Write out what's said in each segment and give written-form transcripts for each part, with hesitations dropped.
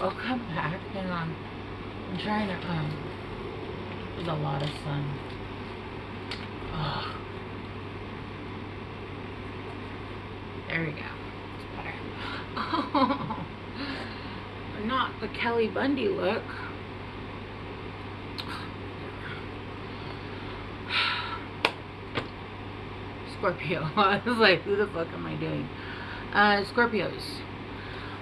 Welcome back. Hang on. I'm trying to, there's a lot of sun. Ugh. There we go. It's better. Oh, not the Kelly Bundy look. Scorpio. I was like, who the fuck am I doing? Scorpios.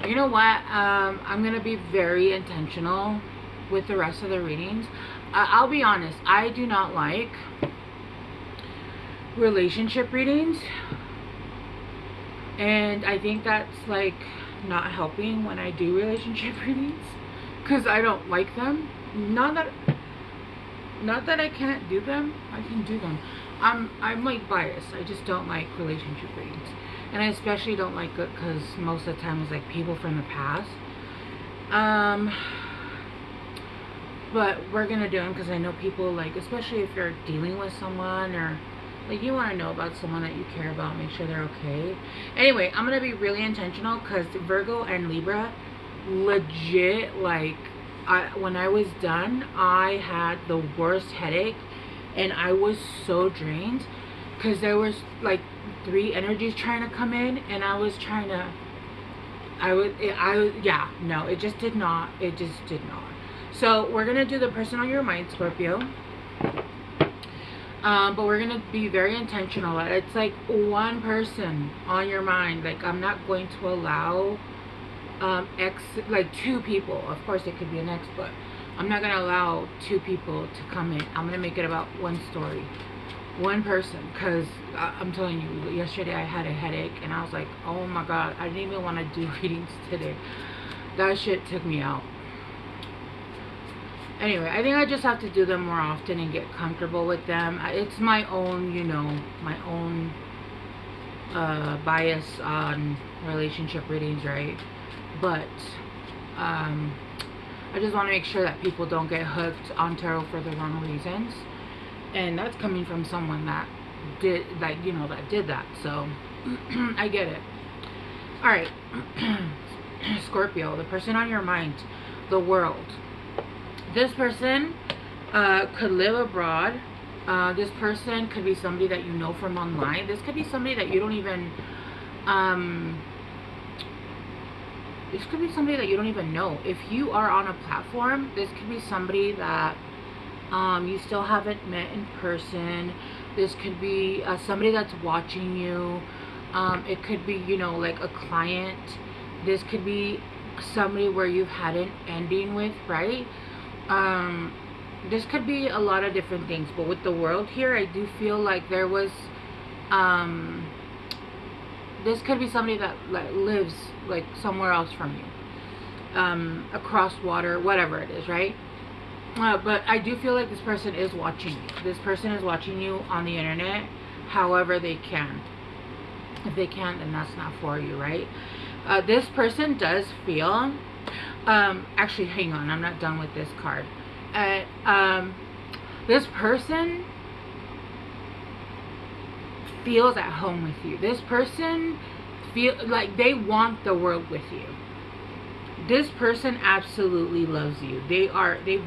You know what? I'm going to be very intentional with the rest of the readings. I'll be honest. I do not like relationship readings. And I think that's like not helping when I do relationship readings. Because I don't like them. Not that I can't do them. I can do them. I'm like biased. I just don't like relationship readings. And I especially don't like it because most of the time it's like people from the past. But we're going to do them because I know people like, especially if you're dealing with someone or like you want to know about someone that you care about, make sure they're okay. Anyway, I'm going to be really intentional because Virgo and Libra, legit, like, when I was done, I had the worst headache and I was so drained because there was like 3 energies trying to come in and I was trying to, yeah, no, it just did not. So we're going to do the person on your mind, Scorpio. But we're going to be very intentional. It's like one person on your mind. Like, I'm not going to allow like 2 people. Of course, it could be an ex, but I'm not going to allow 2 people to come in. I'm going to make it about one story. One person. Because I'm telling you, yesterday I had a headache. And I was like, oh my God, I didn't even want to do readings today. That shit took me out. Anyway, I think I just have to do them more often and get comfortable with them. It's my own, you know, my own bias on relationship readings, right? But I just want to make sure that people don't get hooked on tarot for the wrong reasons. And that's coming from someone that did, like, you know, that did that. So I get it. All right. Scorpio, the person on your mind, the world. This person could live abroad. This person could be somebody that you know from online. This could be somebody that you don't even know. If you are on a platform, this could be somebody that you still haven't met in person. This could be somebody that's watching you. It could be, you know, like a client. This could be somebody where you've had an ending with, right? This could be a lot of different things, but with the world here, I do feel like there was, this could be somebody that lives like somewhere else from you, across water, whatever it is, right? But I do feel like this person is watching you. This person is watching you on the internet, however they can. If they can't, then that's not for you, right? This person does feel, actually, hang on, I'm not done with this card. This person feels at home with you. This person feel like they want the world with you. This person absolutely loves you. They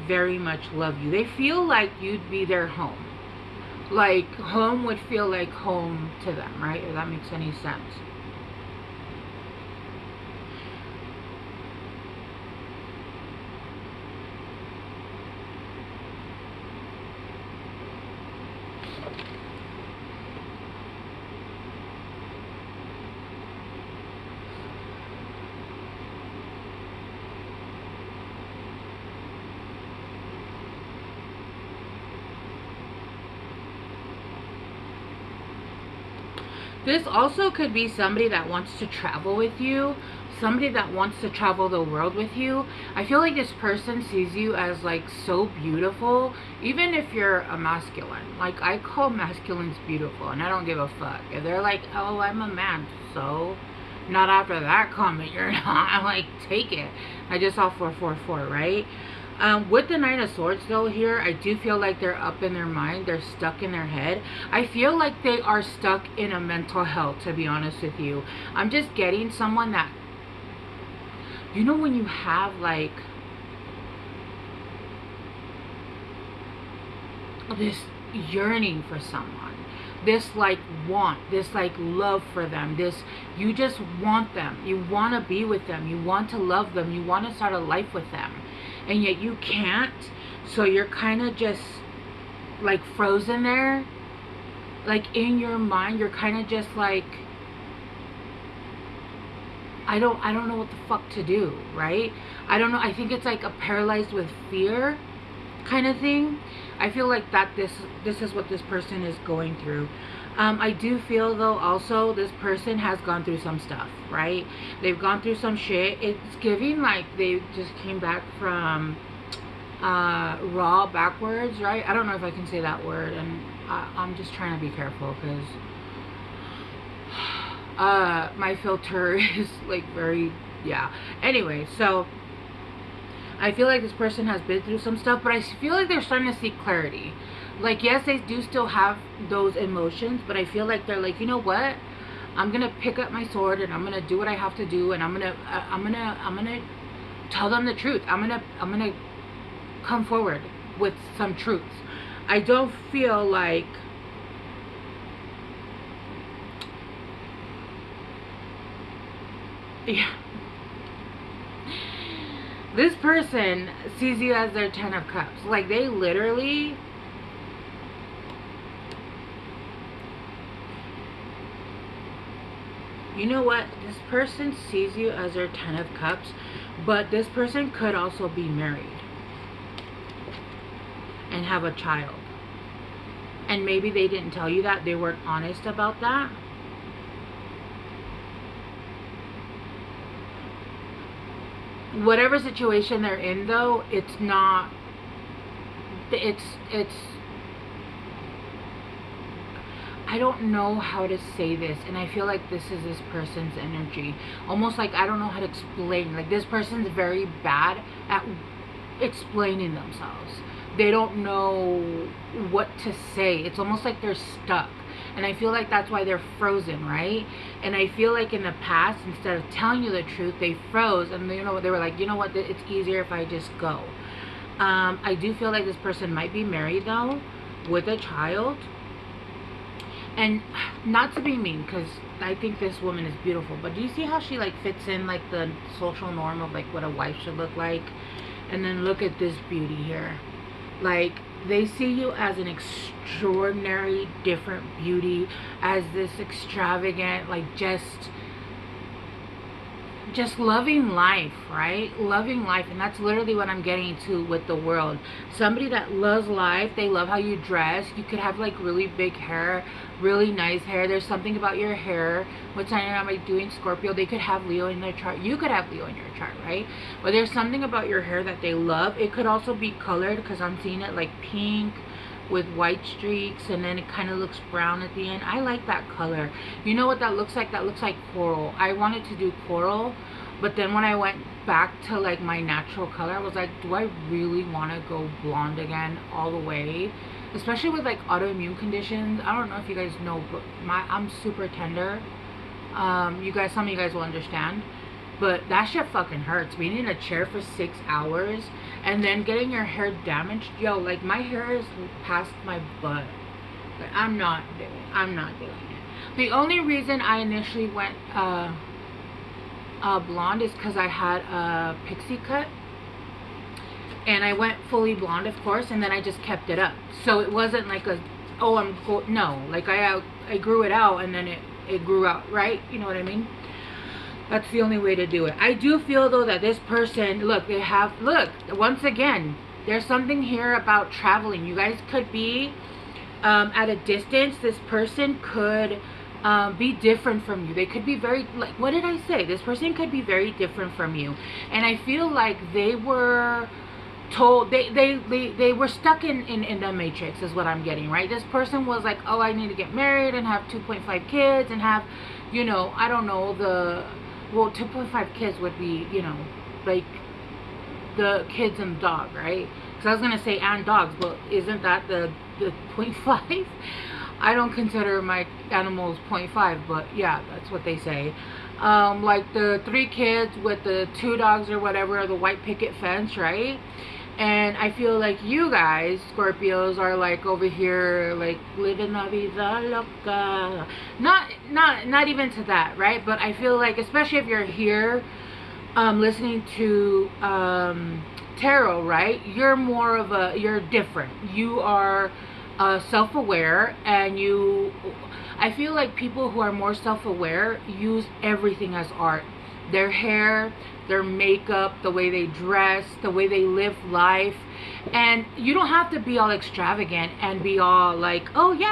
very much love you. They feel like you'd be their home. Like home would feel like home to them, right? If that makes any sense. This also could be somebody that wants to travel with you, somebody that wants to travel the world with you. I feel like this person sees you as like so beautiful, even if you're a masculine. Like, I call masculines beautiful and I don't give a fuck. If they're like, oh, I'm a man, so not after that comment, you're not. I'm like, take it. I just saw 444, right? With the 9 of Swords though here, I do feel like they're up in their mind. They're stuck in their head. I feel like they are stuck in a mental hell, to be honest with you. I'm just getting someone that You know when you have like this yearning for someone, this like want, this like love for them, this, you just want them, you want to be with them, you want to love them, you want to start a life with them, and yet you can't. So you're kind of just like frozen there, like in your mind you're kind of just like, I don't know what the fuck to do, right? I don't know. I think it's like a paralyzed with fear kind of thing. I feel like that this is what this person is going through. I do feel though also this person has gone through some stuff, right? They've gone through some shit. It's giving like they just came back from raw backwards, right? I don't know if I can say that word, and I'm just trying to be careful because my filter is like very, yeah. Anyway, so I feel like this person has been through some stuff, but I feel like they're starting to seek clarity. Like, yes, they do still have those emotions, but I feel like they're like, you know what? I'm gonna pick up my sword and I'm gonna do what I have to do, and I'm gonna tell them the truth. I'm gonna come forward with some truths. I don't feel like yeah. This person sees you as their 10 of cups. Like, they literally, you know what? This person sees you as their 10 of cups, but this person could also be married and have a child. And maybe they didn't tell you that. They weren't honest about that. Whatever situation they're in though, it's not, it's I don't know how to say this, and I feel like this is this person's energy. Almost like I don't know how to explain. Like, this person's very bad at explaining themselves. They don't know what to say. It's almost like they're stuck. And I feel like that's why they're frozen, right? And I feel like in the past, instead of telling you the truth, they froze. And you know, they were like, you know what, it's easier if I just go. I do feel like this person might be married though, with a child. And not to be mean, because I think this woman is beautiful, but do you see how she like fits in like the social norm of like what a wife should look like? And then look at this beauty here. Like, they see you as an extraordinary, different beauty, as this extravagant, like just loving life, right? Loving life. And that's literally what I'm getting to with the world. Somebody that loves life. They love how you dress. You could have like really big hair, really nice hair. There's something about your hair. What sign am I doing? Scorpio. They could have Leo in their chart. You could have Leo in your chart, right? But there's something about your hair that they love. It could also be colored, because I'm seeing it like pink with white streaks, and then it kind of looks brown at the end. I like that color. You know what that looks like? That looks like coral. I wanted to do coral, but then when I went back to like my natural color, I was like, do I really want to go blonde again all the way? Especially with like autoimmune conditions. I don't know if you guys know, but I'm super tender. You guys, some of you guys will understand. But that shit fucking hurts. Being in a chair for 6 hours and then getting your hair damaged. Yo, like, my hair is past my butt. Like, I'm not doing it. The only reason I initially went blonde is because I had a pixie cut. And I went fully blonde, of course, and then I just kept it up. So it wasn't like a, oh, no. Like, I grew it out, and then it grew out, right? You know what I mean? That's the only way to do it. I do feel though that this person, look, once again, there's something here about traveling. You guys could be at a distance. This person could be different from you. They could be very, like, what did I say? This person could be very different from you. And I feel like they were told, they were stuck in the matrix is what I'm getting, right? This person was like, oh, I need to get married and have 2.5 kids and have, you know, I don't know, well, 2.5 kids would be, you know, like the kids and the dog, right? Because I was going to say and dogs, but isn't that the 0.5? I don't consider my animals 0.5, but yeah, that's what they say. like the 3 kids with the 2 dogs or whatever, the white picket fence, right? And I feel like you guys, Scorpios, are like over here, like living la vida loca. Not even to that, right? But I feel like, especially if you're here, listening to tarot, right? You're more of a, you're different. You are self-aware, and I feel like people who are more self-aware use everything as art. Their hair, their makeup, the way they dress, the way they live life. And you don't have to be all extravagant and be all like, oh yeah,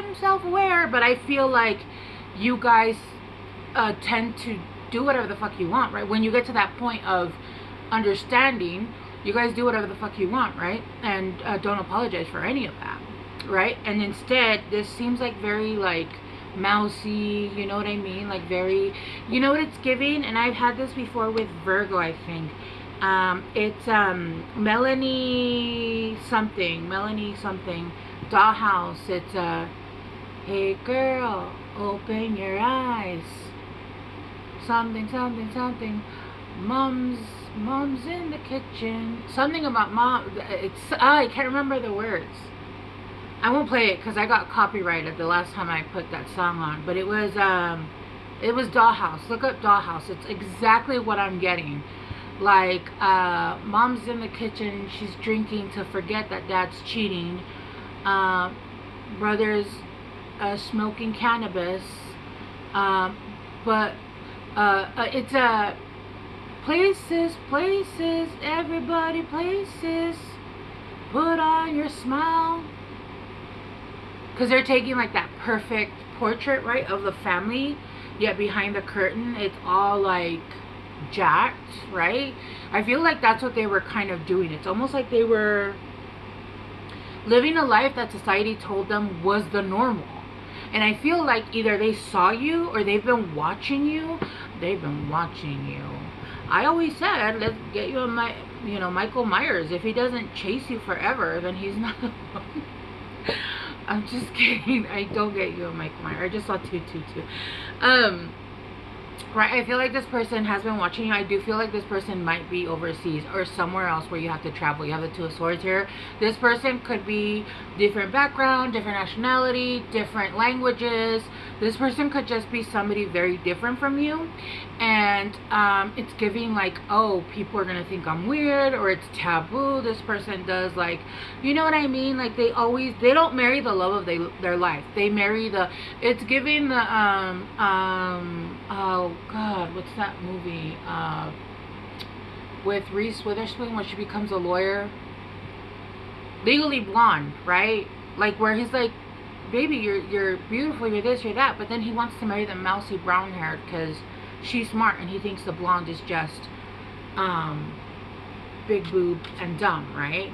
I'm self-aware. But I feel like you guys tend to do whatever the fuck you want, right? When you get to that point of understanding, you guys do whatever the fuck you want, right? And don't apologize for any of that, right? And instead, this seems like very like mousy, you know what I mean? Like very, you know what it's giving? And I've had this before with Virgo, I think. It's Melanie something, Dollhouse. It's hey girl, open your eyes. Something, mom's in the kitchen. Something about mom. It's I can't remember the words. I won't play it because I got copyrighted the last time I put that song on. But it was Dollhouse. Look up Dollhouse. It's exactly what I'm getting. Like mom's in the kitchen. She's drinking to forget that dad's cheating. Brother's smoking cannabis. But it's places, everybody places. Put on your smile. Because they're taking like that perfect portrait, right, of the family. Yet behind the curtain, it's all like jacked, right? I feel like that's what they were kind of doing. It's almost like they were living a life that society told them was the normal. And I feel like either they saw you or they've been watching you. I always said, let's get you a Michael Myers. If he doesn't chase you forever, then he's not the one. I'm just kidding. I don't get you a Michael Myers. I just saw 222. Right, I feel like this person has been watching you. I do feel like this person might be overseas or somewhere else where you have to travel. You have the 2 of Swords here. This person could be different background, different nationality, different languages. This person could just be somebody very different from you. And it's giving like, oh, people are going to think I'm weird, or it's taboo. This person does like, you know what I mean? Like they don't marry the love of their life. They marry it's giving the, oh God, what's that movie with Reese Witherspoon when she becomes a lawyer? Legally Blonde, right? Like where he's like, baby, you're beautiful, you're this, you're that, but then he wants to marry the mousy brown haired because she's smart, and he thinks the blonde is just big boob and dumb, right?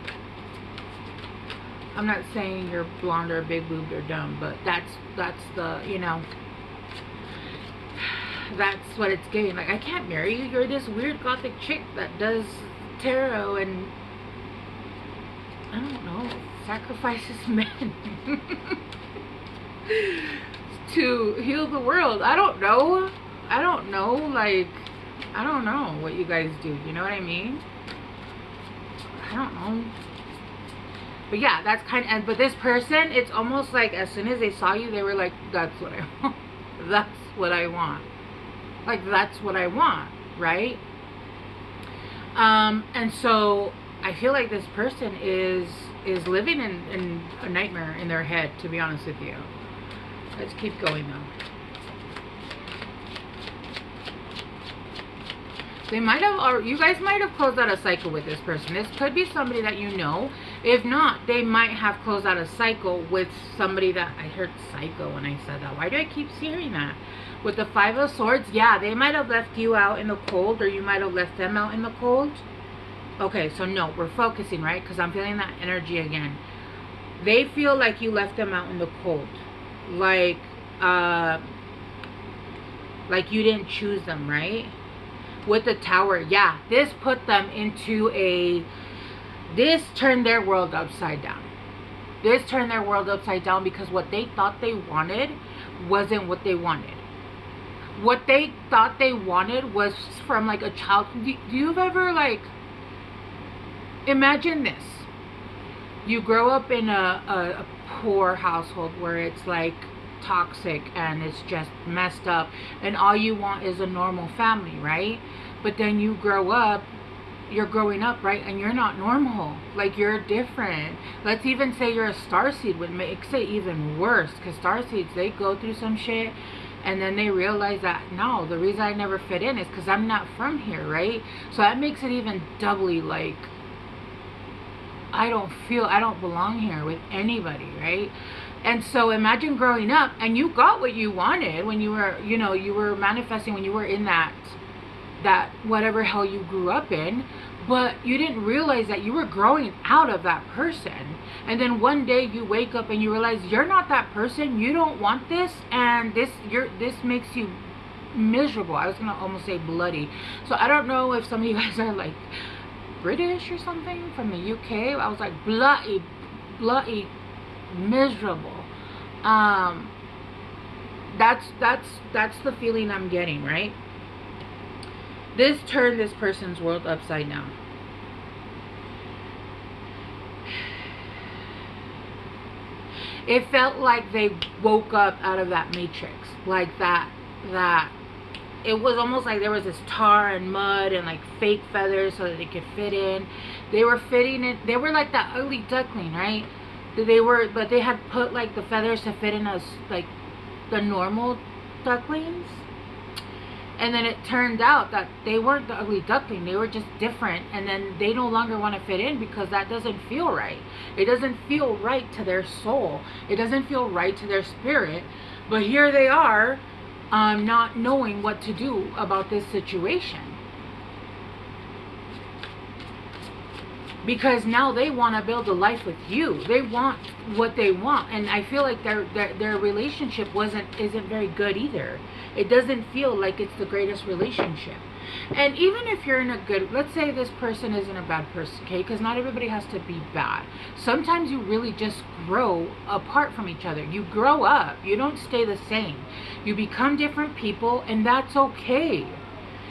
I'm not saying you're blonde or big boobed or dumb, but that's the, you know, that's what it's giving. Like, I can't marry you. You're this weird gothic chick that does tarot and, I don't know, sacrifices men to heal the world. I don't know. Like, I don't know what you guys do. You know what I mean? I don't know. But yeah, that's kind of, but this person, it's almost like as soon as they saw you, they were like, that's what I want. That's what I want. Like, that's what I want, right? And so I feel like this person is living in a nightmare in their head, to be honest with you. Let's keep going though. They might have, or you guys might have closed out a cycle with this person. This could be somebody that you know. If not, they might have closed out a cycle with somebody that, I heard psycho when I said that. Why do I keep hearing that? With the 5 of Swords, yeah, they might have left you out in the cold, or you might have left them out in the cold. Okay, so no, we're focusing, right? Because I'm feeling that energy again. They feel like you left them out in the cold. Like you didn't choose them, right? With the Tower, yeah, this put them into this turned their world upside down. This turned their world upside down because what they thought they wanted wasn't what they wanted. what they thought they wanted was from like a child. Do you ever like imagine this? You grow up in a poor household where it's like toxic and it's just messed up, and all you want is a normal family, right? But then you grow up, you're growing up, right? And you're not normal. Like, you're different. Let's even say you're a starseed, would make it even worse, because starseeds, they go through some shit and then they realize that, no, the reason I never fit in is because I'm not from here, right? So that makes it even doubly like, I don't belong here with anybody, right? And so imagine growing up and you got what you wanted when you were, you know, you were manifesting when you were in that whatever hell you grew up in, but you didn't realize that you were growing out of that person. And then one day you wake up and you realize you're not that person, you don't want this, and this makes you miserable. I was gonna almost say bloody. So I don't know if some of you guys are like British or something from the UK. I was like bloody miserable. That's the feeling I'm getting, right? This turned this person's world upside down. It felt like they woke up out of that matrix, like that it was almost like there was this tar and mud and like fake feathers so that they could fit in. They were fitting it. They were like that ugly duckling, right? But they had put like the feathers to fit in us like the normal ducklings. And then it turned out that they weren't the ugly duckling. They were just different. And then they no longer want to fit in because that doesn't feel right. It doesn't feel right to their soul. It doesn't feel right to their spirit. But here they are, not knowing what to do about this situation. Because now they want to build a life with you. They want what they want, and I feel like their relationship isn't very good either. It doesn't feel like it's the greatest relationship. And even if you're in a good, let's say this person isn't a bad person, okay? Because not everybody has to be bad. Sometimes you really just grow apart from each other. You grow up. You don't stay the same. You become different people, and that's okay.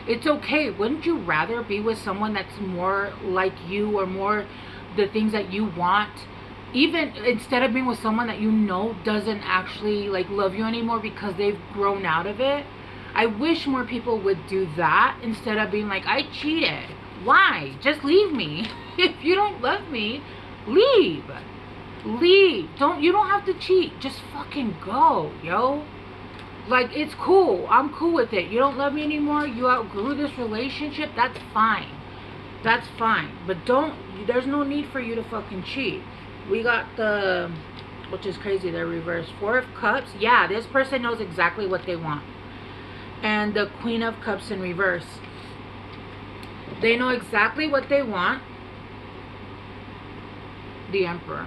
It's okay. Wouldn't you rather be with someone that's more like you or more the things that you want, even instead of being with someone that you know doesn't actually like love you anymore because they've grown out of it? I wish more people would do that instead of being like, I cheated. Why? Just leave me. If you don't love me, leave. Leave. You don't have to cheat. Just fucking go, yo. Like, it's cool. I'm cool with it. You don't love me anymore. You outgrew this relationship. That's fine. That's fine. But there's no need for you to fucking cheat. We got the, which is crazy, the reverse. 4 of Cups. Yeah, this person knows exactly what they want. And the Queen of Cups in reverse. They know exactly what they want. The Emperor.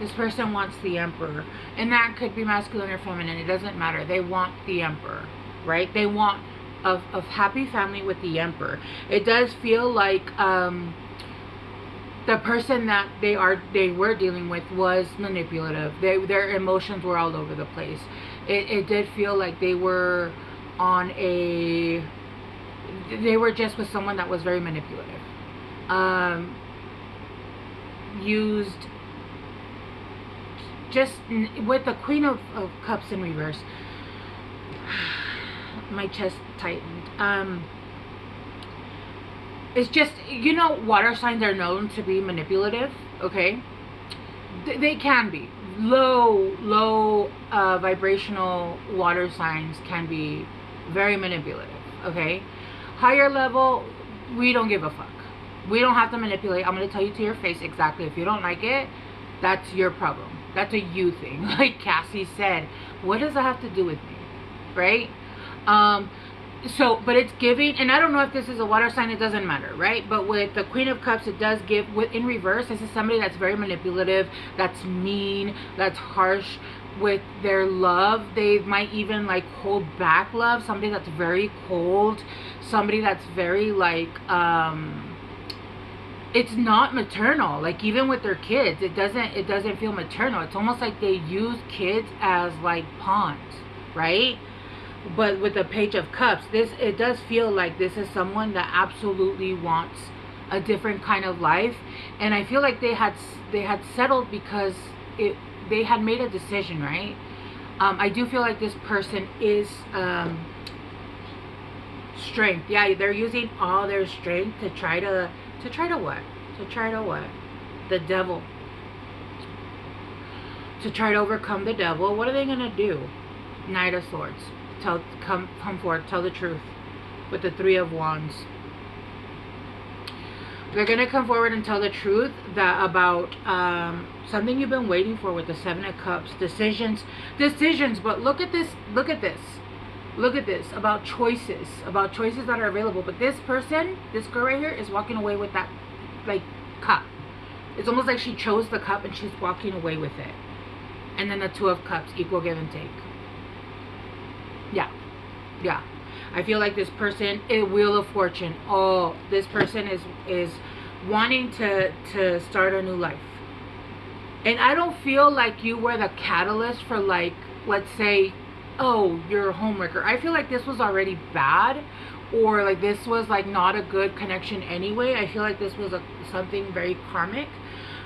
This person wants the Emperor. And that could be masculine or feminine. It doesn't matter. They want the Emperor. Right? They want a happy family with the Emperor. It does feel like the person that they were dealing with was manipulative. Their emotions were all over the place. It did feel like they were they were just with someone that was very manipulative. Used just with the Queen of Cups in reverse. My chest tightened. It's just, you know, water signs are known to be manipulative, okay? They can be. Low vibrational water signs can be very manipulative, okay? Higher level, we don't give a fuck. We don't have to manipulate. I'm going to tell you to your face exactly. If you don't like it, that's your problem. That's a you thing. Like Cassie said, what does that have to do with me? Right? So, but it's giving, and I don't know if this is a water sign, it doesn't matter, right? But with the Queen of Cups, it does give, in reverse, this is somebody that's very manipulative, that's mean, that's harsh with their love. They might even like hold back love. Somebody that's very cold, somebody that's very like, it's not maternal. Like even with their kids, it doesn't feel maternal. It's almost like they use kids as like pawns, right? But with the Page of Cups, it does feel like this is someone that absolutely wants a different kind of life, and I feel like they had settled because they had made a decision, right? I do feel like this person is strength. Yeah, they're using all their strength to try to what? To try to what? The devil. To try to overcome the devil. What are they gonna do? Knight of Swords. Come forward. Tell the truth. With the Three of Wands. They're gonna come forward and tell the truth about something you've been waiting for with the Seven of Cups. Decisions. But look at this. Look at this. Look at this. About choices that are available. But this person, this girl right here, is walking away with that, like, cup. It's almost like she chose the cup and she's walking away with it. And then the Two of Cups, equal give and take. Yeah. I feel like this person, a Wheel of Fortune. Oh, this person is wanting to start a new life. And I don't feel like you were the catalyst for, like, let's say, oh, you're a homewrecker. I feel like this was already bad, or like this was like not a good connection anyway. I feel like this was something very karmic.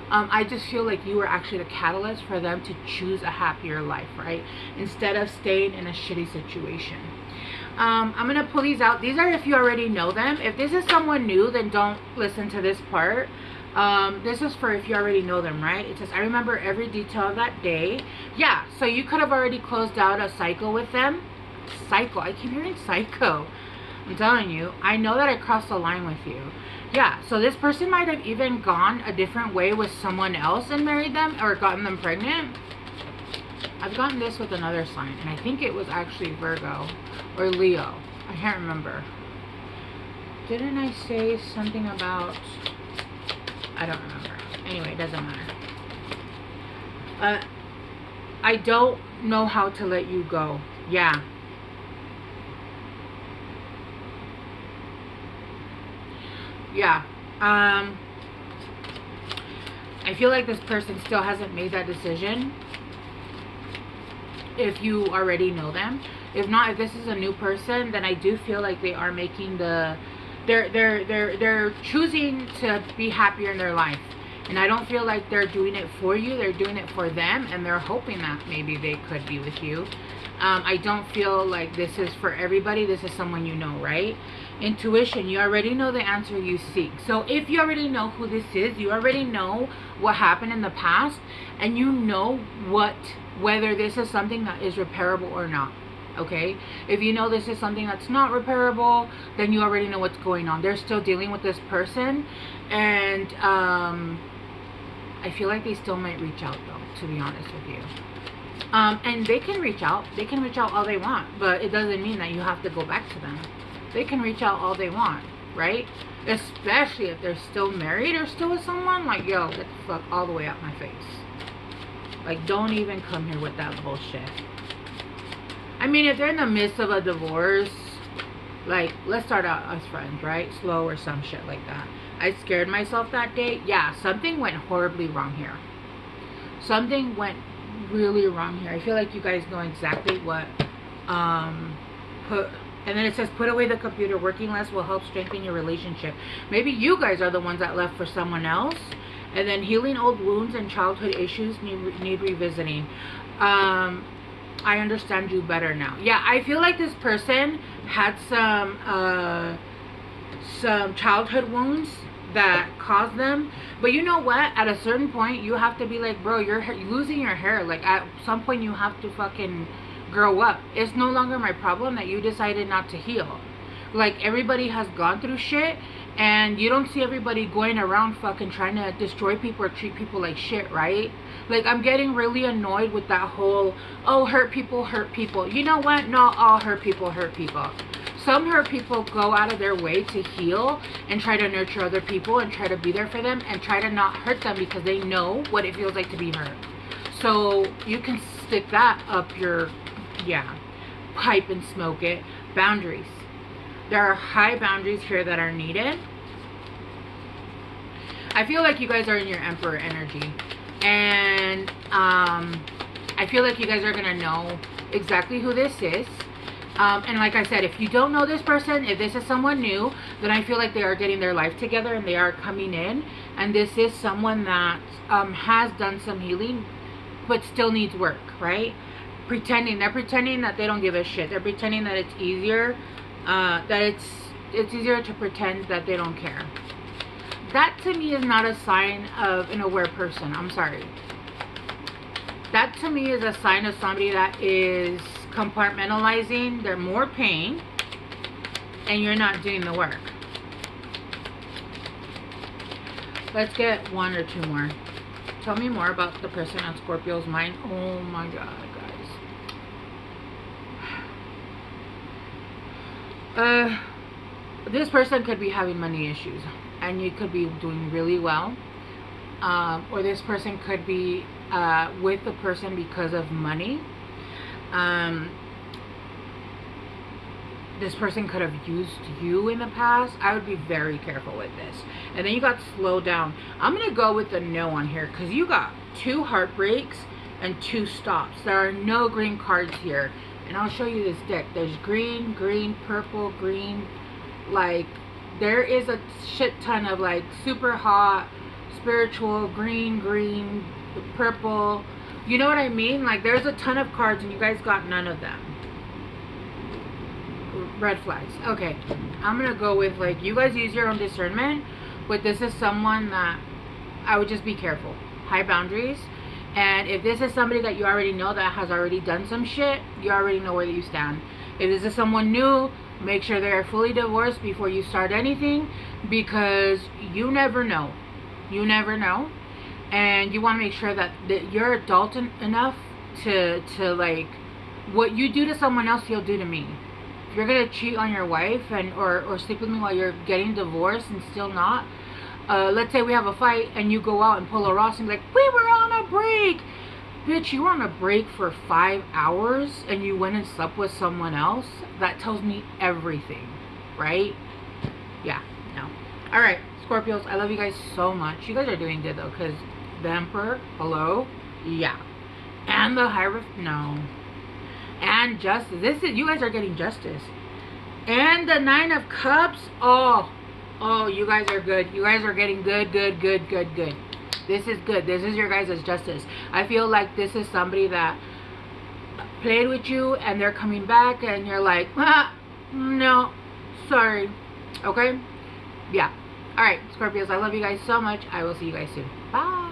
I just feel like you were actually the catalyst for them to choose a happier life, right? Instead of staying in a shitty situation. I'm going to pull these out. These are if you already know them. If this is someone new, then don't listen to this part. This is for if you already know them, right? It says, I remember every detail of that day. Yeah, so you could have already closed out a cycle with them. Cycle. I keep hearing psycho. I'm telling you. I know that I crossed the line with you. Yeah, so this person might have even gone a different way with someone else and married them or gotten them pregnant. I've gotten this with another sign, and I think it was actually Virgo or Leo. I can't remember. Didn't I say something about... I don't remember. Anyway, it doesn't matter. I don't know how to let you go. Yeah. Yeah. I feel like this person still hasn't made that decision. If you already know them. If not, if this is a new person, then I do feel like they are making the... They're choosing to be happier in their life. And I don't feel like they're doing it for you. They're doing it for them. And they're hoping that maybe they could be with you. I don't feel like this is for everybody. This is someone you know, right? Intuition. You already know the answer you seek. So if you already know who this is, you already know what happened in the past. And you know whether this is something that is repairable or not. Okay, if you know this is something that's not repairable, then you already know what's going on. They're still dealing with this person, and I feel like they still might reach out, though, to be honest with you. And they can reach out all they want, but it doesn't mean that you have to go back to them. They can reach out all they want, right? Especially if they're still married or still with someone. Like, yo, get the fuck all the way out my face. Like, don't even come here with that bullshit. I mean, if they're in the midst of a divorce, like, let's start out as friends, right? Slow or some shit like that. I scared myself that day. Yeah, something went horribly wrong here. Something went really wrong here. I feel like you guys know exactly what, and then it says, put away the computer. Working less will help strengthen your relationship. Maybe you guys are the ones that left for someone else. And then healing old wounds and childhood issues need revisiting. I understand you better now. Yeah, I feel like this person had some childhood wounds that caused them. But you know what? At a certain point, you have to be like, bro, you're losing your hair. Like, at some point, you have to fucking grow up. It's no longer my problem that you decided not to heal. Like, everybody has gone through shit. And you don't see everybody going around fucking trying to destroy people or treat people like shit, right? Like, I'm getting really annoyed with that whole, oh, hurt people hurt people. You know what? Not all hurt people hurt people. Some hurt people go out of their way to heal and try to nurture other people and try to be there for them and try to not hurt them because they know what it feels like to be hurt. So you can stick that up your, pipe and smoke it. Boundaries. There are high boundaries here that are needed. I feel like you guys are in your Emperor energy. And I feel like you guys are going to know exactly who this is. And like I said, if you don't know this person, if this is someone new, then I feel like they are getting their life together and they are coming in. And this is someone that has done some healing, but still needs work, right? They're pretending that they don't give a shit. They're pretending that it's easier, that it's easier to pretend that they don't care. That to me is not a sign of an aware person. I'm sorry. That to me is a sign of somebody that is compartmentalizing. They're more pain and you're not doing the work. Let's get one or two more. Tell me more about the person on Scorpio's mind. Oh my god, guys. This person could be having money issues and you could be doing really well. Or this person could be with the person because of money. This person could have used you in the past. I would be very careful with this. And then you got slowed down. I'm going to go with the no on here because you got 2 heartbreaks and 2 stops. There are no green cards here. And I'll show you this deck. There's green, green, purple, green. Like, there is a shit ton of like super hot, spiritual, green, green, purple. You know what I mean? Like, there's a ton of cards and you guys got none of them. Red flags. Okay, I'm gonna go with, like, you guys use your own discernment, but this is someone that I would just be careful. High boundaries. And if this is somebody that you already know that has already done some shit, you already know where you stand. If this is someone new, make sure they're fully divorced before you start anything, because you never know. You never know. And you want to make sure that you're adult enough to like, what you do to someone else, you'll do to me. If you're gonna cheat on your wife and or sleep with me while you're getting divorced and still not, let's say we have a fight and you go out and pull a Ross and be like, we were on a break. Bitch, you were on a break for 5 hours and you went and slept with someone else. That tells me everything, right? Yeah, no. Alright, Scorpios, I love you guys so much. You guys are doing good though, because the Emperor, hello? Yeah. And the Hierophant, no. And Justice. You guys are getting Justice. And the 9 of Cups, oh, you guys are good. You guys are getting good. This is good. This is your guys' Justice. I feel like this is somebody that played with you and they're coming back and you're like, no, sorry. Okay? Yeah. Alright, Scorpios, I love you guys so much. I will see you guys soon. Bye.